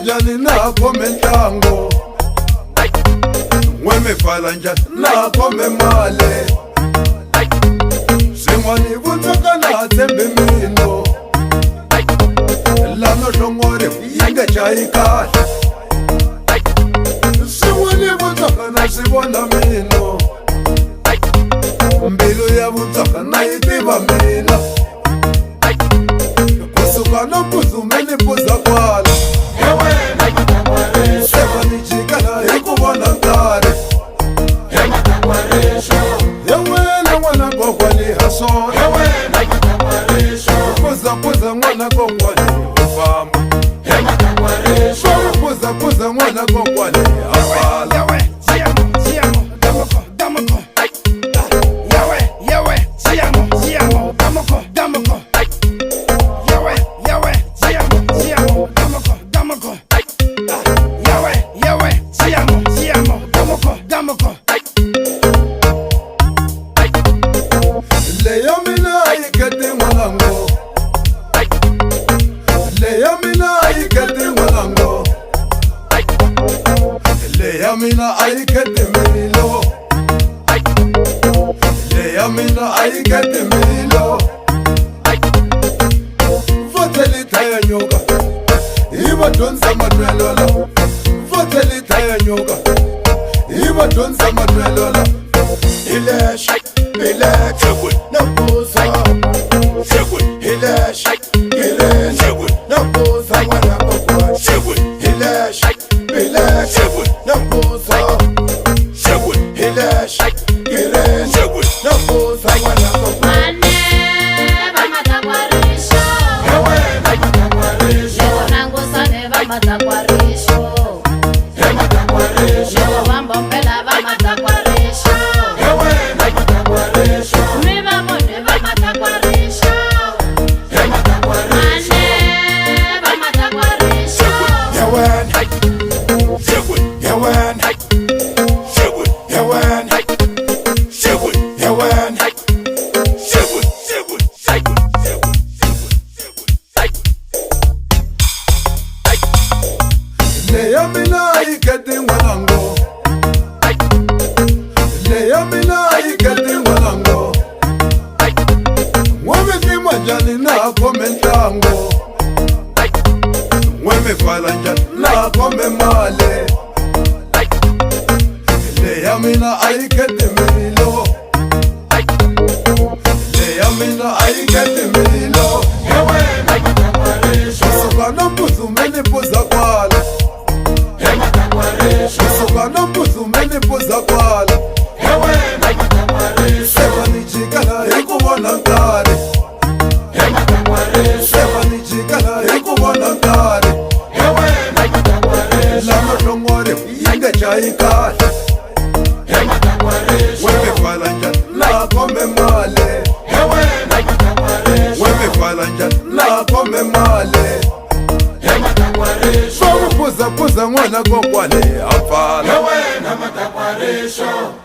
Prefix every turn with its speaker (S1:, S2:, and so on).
S1: njani nakho mentlango n'we fala njani nakho male swin'wani vundzaka na tshembe mino lano hlongore yi nge jayi kahle swin'wani vundzaka na swi vona mino mbilu ya vundzaka na yi tiva mina kusuka no kuzumeni puza kwala seva ni jikala hi ku vona nkarhi ya wena n'wana kokwani ha swona puza n'wana kokwani u famba puza n'wana kokwani ha fala leya mina ayiketi n'walango leya mina ayiketi n'walango leya mina ayiketi milo leya mina ayiketi milo votelita ya nyoka iva dyondza matwelo la votelita ya nyoka iva dyondza matwelo la
S2: Hilash, relax, napuza Hilash, Hilash, napuza wana kokwa Hilash, relax, napuza Hilash, Hilash, napuza wana kokwa
S3: Mane vamatakwarisho Leo nangu sane vamatakwarisho Leo vambombela vamatakwarisho
S1: leya mina ayiketi n'walango leya mina ayiketi n'walango n'we mi tima njhani nakho mentlango n'we mi fala njhani nakho male leya mina ayiketi milo leya mina ayiketi milo kusuka no kuzumeni puza kwala kusuka no kuzumeni puza kwala seva ni jikala hi ku vona nkarhi seva ni jikala hi ku vona nkarhi lano hlongore yi nge jayi kahle weme fala njani nakho male weme fala njani nakho male puza n'wana kokwani ha pfala
S2: Matakwarisho